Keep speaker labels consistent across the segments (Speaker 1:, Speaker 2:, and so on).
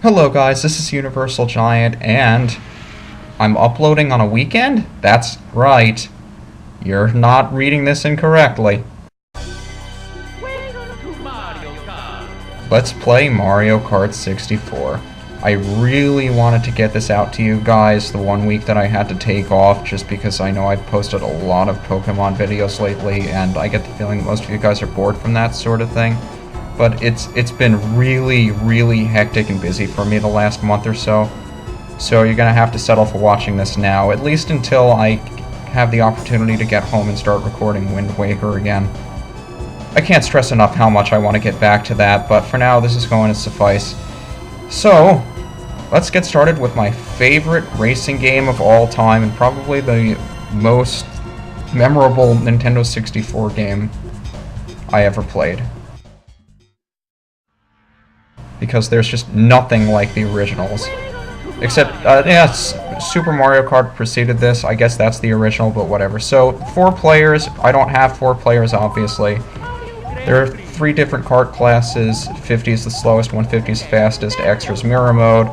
Speaker 1: Hello guys, this is UniversalGiant, and I'm uploading on a weekend? That's right. You're not reading this incorrectly.
Speaker 2: Welcome to Mario Kart.
Speaker 1: Let's play Mario Kart 64. I really wanted to get this out to you guys the one week that I had to take off, just because I know I've posted a lot of Pokemon videos lately, and I get the feeling most of you guys are bored from that sort of thing. But it's been really hectic and busy for me the last month or so. So you're gonna have to settle for watching this now, at least until I have the opportunity to get home and start recording Wind Waker again. I can't stress enough how much I want to get back to that, but for now this is going to suffice. So, let's get started with my favorite racing game of all time, and probably the most memorable Nintendo 64 game I ever played. Because there's just nothing like the originals. Except, yeah, Super Mario Kart preceded this. I guess that's the original, but whatever. So, 4 players. I don't have 4 players, obviously. There are 3 different kart classes. 50 is the slowest, 150 is the fastest, Extra's Mirror Mode.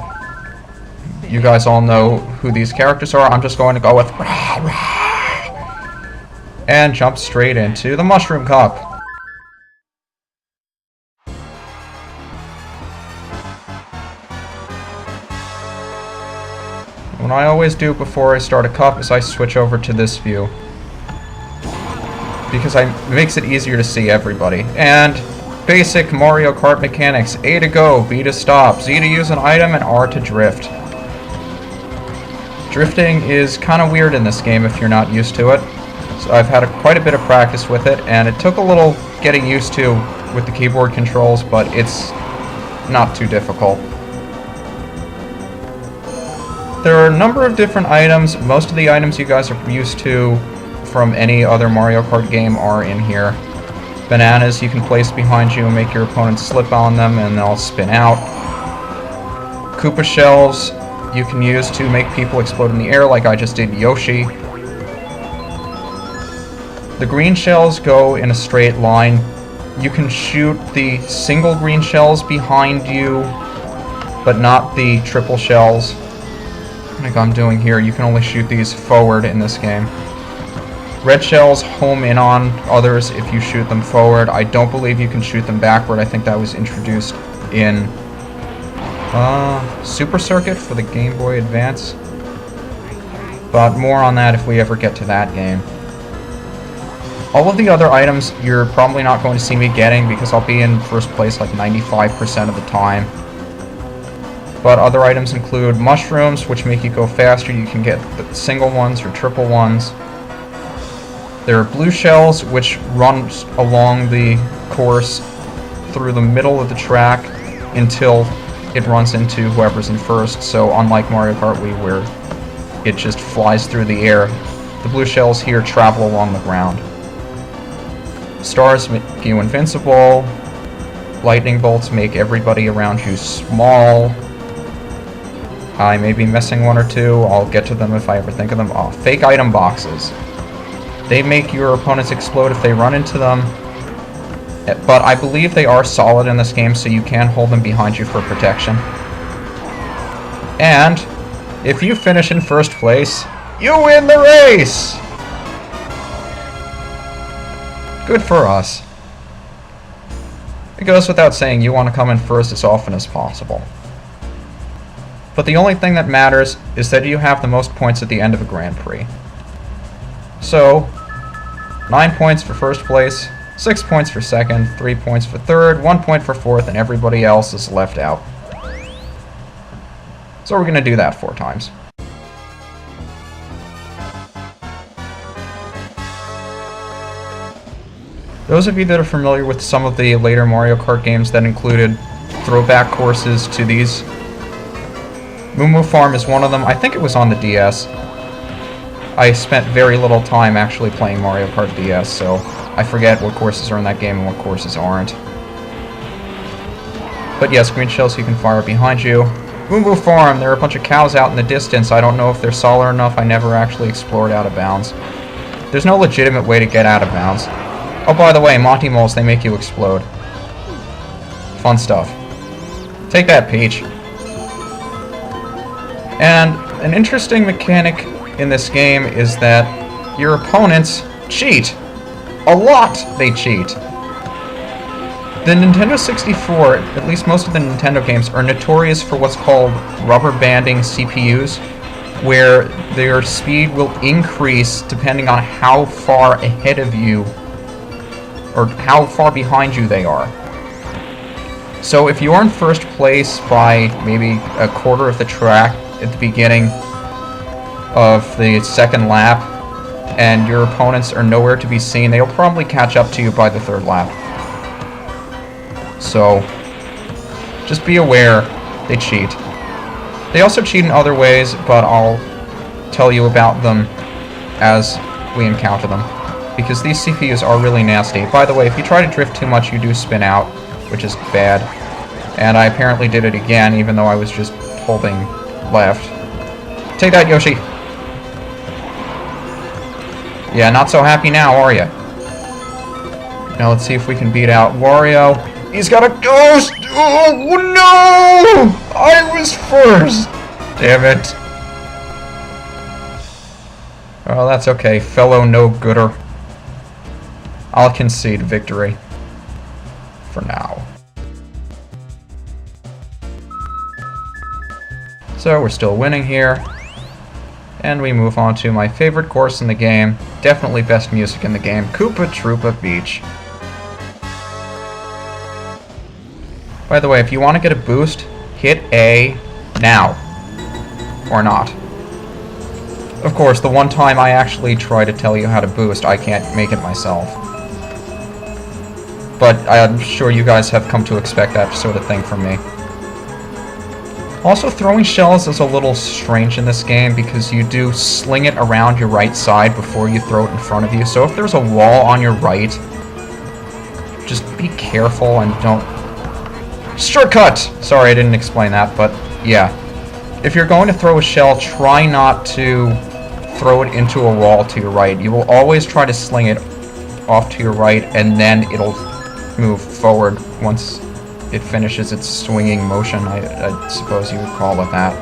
Speaker 1: You guys all know who these characters are. I'm just going to go with rah, rah, and jump straight into the Mushroom Cup. What I always do before I start a cup is I switch over to this view, because it makes it easier to see everybody. And basic Mario Kart mechanics: A to go, B to stop, Z to use an item, and R to drift. Drifting is kind of weird in this game if you're not used to it. So I've had quite a bit of practice with it, and it took a little getting used to with the keyboard controls, but it's not too difficult. There are a number of different items. Most of the items you guys are used to from any other Mario Kart game are in here. Bananas you can place behind you and make your opponent slip on them and they'll spin out. Koopa shells you can use to make people explode in the air, like I just did Yoshi. The green shells go in a straight line. You can shoot the single green shells behind you, but not the triple shells. Like I'm doing here, you can only shoot these forward in this game. Red shells home in on others if you shoot them forward. I don't believe you can shoot them backward. I think that was introduced in Super Circuit for the Game Boy Advance. But more on that if we ever get to that game. All of the other items you're probably not going to see me getting because I'll be in first place like 95% of the time. But other items include mushrooms, which make you go faster. You can get the single ones or triple ones. There are blue shells, which run along the course through the middle of the track until it runs into whoever's in first. So unlike Mario Kart Wii, where it just flies through the air, the blue shells here travel along the ground. Stars make you invincible. Lightning bolts make everybody around you small. I may be missing one or two. I'll get to them if I ever think of them. Oh, fake item boxes. They make your opponents explode if they run into them. But I believe they are solid in this game, so you can hold them behind you for protection. And if you finish in first place, you win the race! Good for us. It goes without saying you want to come in first as often as possible. But the only thing that matters is that you have the most points at the end of a Grand Prix. So, 9 points for first place, 6 points for second, 3 points for third, 1 point for fourth, and everybody else is left out. So we're going to do that 4 times. Those of you that are familiar with some of the later Mario Kart games that included throwback courses to these, Moo Moo Farm is one of them. I think it was on the DS. I spent very little time actually playing Mario Kart DS, so I forget what courses are in that game and what courses aren't. But yes, green shells you can fire behind you. Moo Moo Farm, there are a bunch of cows out in the distance. I don't know if they're solid enough. I never actually explored out of bounds. There's no legitimate way to get out of bounds. Oh, by the way, Monty Moles, they make you explode. Fun stuff. Take that, Peach. And an interesting mechanic in this game is that your opponents cheat. A lot they cheat. The Nintendo 64, at least most of the Nintendo games, are notorious for what's called rubber banding CPUs, where their speed will increase depending on how far ahead of you or how far behind you they are. So if you're in first place by maybe a quarter of the track at the beginning of the second lap, and your opponents are nowhere to be seen, they'll probably catch up to you by the third lap. So, just be aware, they cheat. They also cheat in other ways, but I'll tell you about them as we encounter them, because these CPUs are really nasty. By the way, if you try to drift too much, you do spin out, which is bad. And I apparently did it again, even though I was just holding left. Take that, Yoshi! Yeah, not so happy now, are ya? Now let's see if we can beat out Wario. He's got a ghost! Oh, no! I was first! Damn it. Oh, that's okay, fellow no-gooder. I'll concede victory. For now. So, we're still winning here. And we move on to my favorite course in the game. Definitely best music in the game. Koopa Troopa Beach. By the way, if you want to get a boost, hit A now. Or not. Of course, the one time I actually try to tell you how to boost, I can't make it myself. But I'm sure you guys have come to expect that sort of thing from me. Also, throwing shells is a little strange in this game because you do sling it around your right side before you throw it in front of you. So if there's a wall on your right, just be careful and don't... Shortcut! Sorry, I didn't explain that, but yeah. If you're going to throw a shell, try not to throw it into a wall to your right. You will always try to sling it off to your right, and then it'll move forward once it finishes its swinging motion, I suppose you would call it that.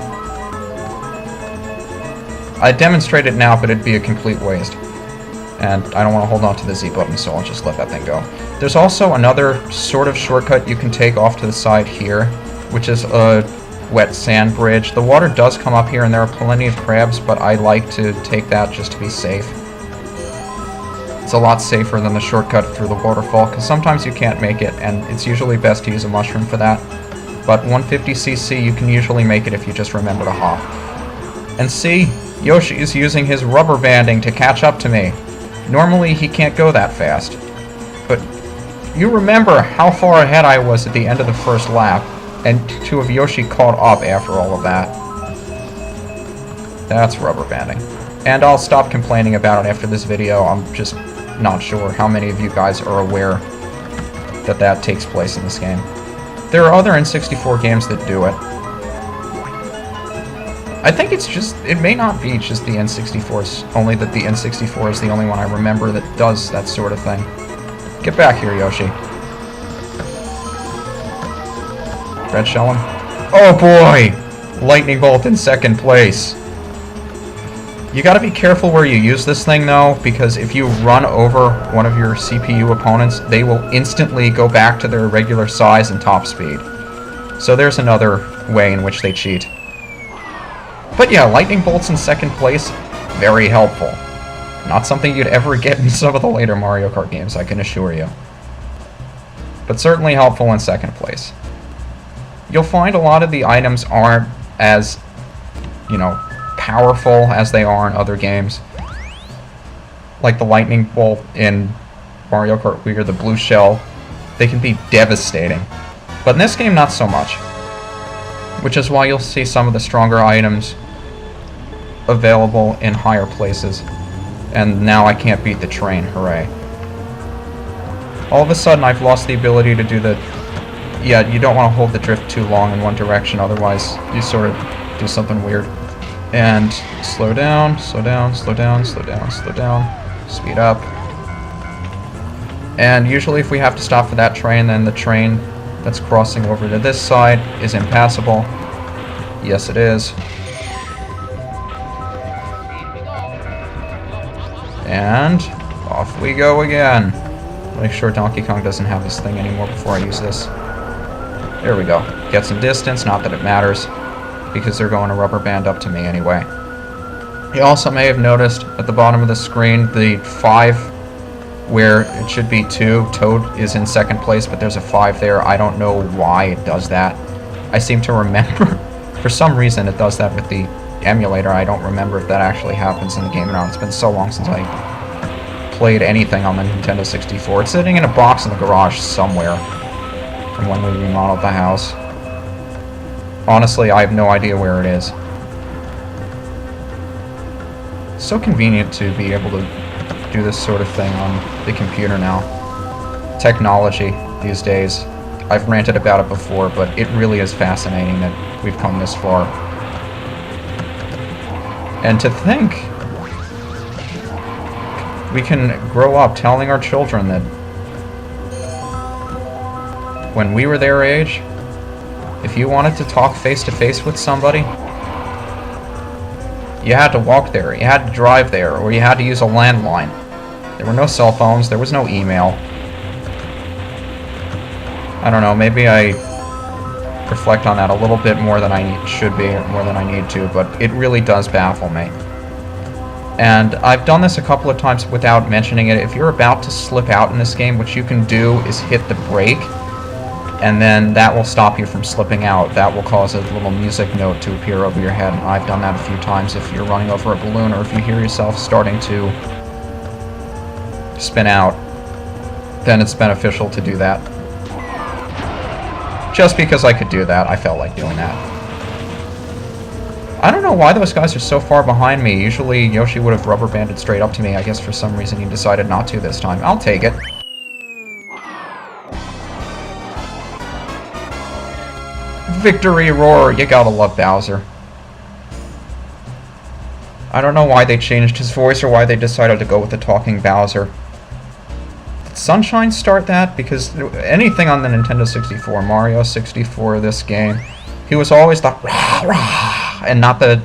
Speaker 1: I'd demonstrate it now, but it'd be a complete waste. And I don't want to hold on to the Z button, so I'll just let that thing go. There's also another sort of shortcut you can take off to the side here, which is a wet sand bridge. The water does come up here, and there are plenty of crabs, but I like to take that just to be safe. It's a lot safer than the shortcut through the waterfall, because sometimes you can't make it, and it's usually best to use a mushroom for that. But 150cc, you can usually make it if you just remember to hop. And see, Yoshi is using his rubber banding to catch up to me. Normally, he can't go that fast. But you remember how far ahead I was at the end of the first lap, and to have Yoshi caught up after all of that. That's rubber banding. And I'll stop complaining about it after this video. I'm just not sure how many of you guys are aware that that takes place in this game. There are other N64 games that do it. I think it's just, it may not be just the N64's, only that the N64 is the only one I remember that does that sort of thing. Get back here, Yoshi. Red shell him. Oh boy! Lightning bolt in second place. You gotta be careful where you use this thing, though, because if you run over one of your CPU opponents, they will instantly go back to their regular size and top speed. So there's another way in which they cheat. But yeah, lightning bolts in second place, very helpful. Not something you'd ever get in some of the later Mario Kart games, I can assure you. But certainly helpful in second place. You'll find a lot of the items aren't as, you know, powerful as they are in other games. Like the lightning bolt in Mario Kart Wii or the blue shell. They can be devastating. But in this game, not so much. Which is why you'll see some of the stronger items available in higher places. And now I can't beat the train, hooray. All of a sudden I've lost the ability to do the... Yeah, you don't want to hold the drift too long in one direction, otherwise you sort of do something weird. And slow down, slow down, slow down, slow down, slow down, speed up. And usually if we have to stop for that train, then the train that's crossing over to this side is impassable. Yes, it is. And off we go again. Make sure Donkey Kong doesn't have this thing anymore before I use this. There we go. Get some distance, not that it matters, because they're going to rubber band up to me anyway. You also may have noticed at the bottom of the screen, the 5, where it should be 2. Toad is in second place, but there's a 5 there. I don't know why it does that. I seem to remember, for some reason it does that with the emulator. I don't remember if that actually happens in the game or not. It's been so long since I played anything on the Nintendo 64. It's sitting in a box in the garage somewhere from when we remodeled the house. Honestly, I have no idea where it is. It's so convenient to be able to do this sort of thing on the computer now. Technology these days. I've ranted about it before, but it really is fascinating that we've come this far. And to think we can grow up telling our children that when we were their age, if you wanted to talk face-to-face with somebody, you had to walk there, you had to drive there, or you had to use a landline. There were no cell phones, there was no email. I don't know, maybe I reflect on that a little bit more than I should be, or more than I need to, but it really does baffle me. And I've done this a couple of times without mentioning it. If you're about to slip out in this game, what you can do is hit the brake, and then that will stop you from slipping out. That will cause a little music note to appear over your head. I've done that a few times if you're running over a balloon, or if you hear yourself starting to spin out, then it's beneficial to do that. Just because I could do that, I felt like doing that. I don't know why those guys are so far behind me. Usually Yoshi would have rubber banded straight up to me. I guess for some reason he decided not to this time. I'll take it. Victory roar! You gotta love Bowser. I don't know why they changed his voice or why they decided to go with the talking Bowser. Did Sunshine start that? Because anything on the Nintendo 64, Mario 64, this game, he was always the rah rah, and not the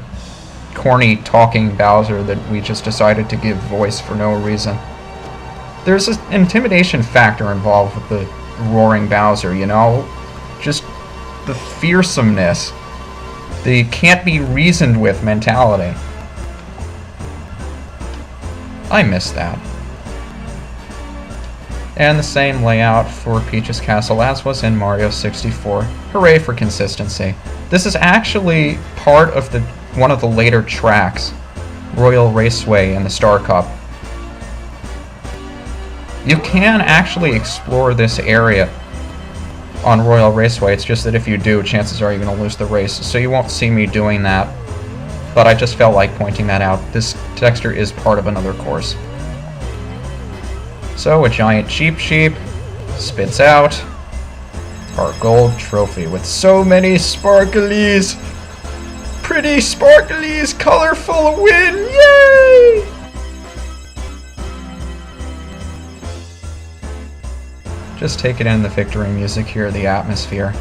Speaker 1: corny talking Bowser that we just decided to give voice for no reason. There's an intimidation factor involved with the roaring Bowser, you know? Just the fearsomeness, the can't be reasoned with mentality. I miss that. And the same layout for Peach's Castle as was in Mario 64. Hooray for consistency. This is actually part of one of the later tracks, Royal Raceway in the Star Cup. You can actually explore this area on Royal Raceway. It's just that if you do, chances are you're going to lose the race, so you won't see me doing that. But I just felt like pointing that out. This texture is part of another course. So a giant Cheep Sheep spits out our gold trophy with so many sparklies. Pretty sparklies, colorful win, yay! Just take it in the victory music here, the atmosphere.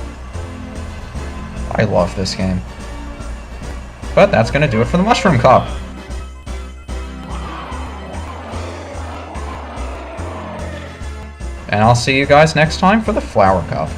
Speaker 1: I love this game. But that's going to do it for the Mushroom Cup. And I'll see you guys next time for the Flower Cup.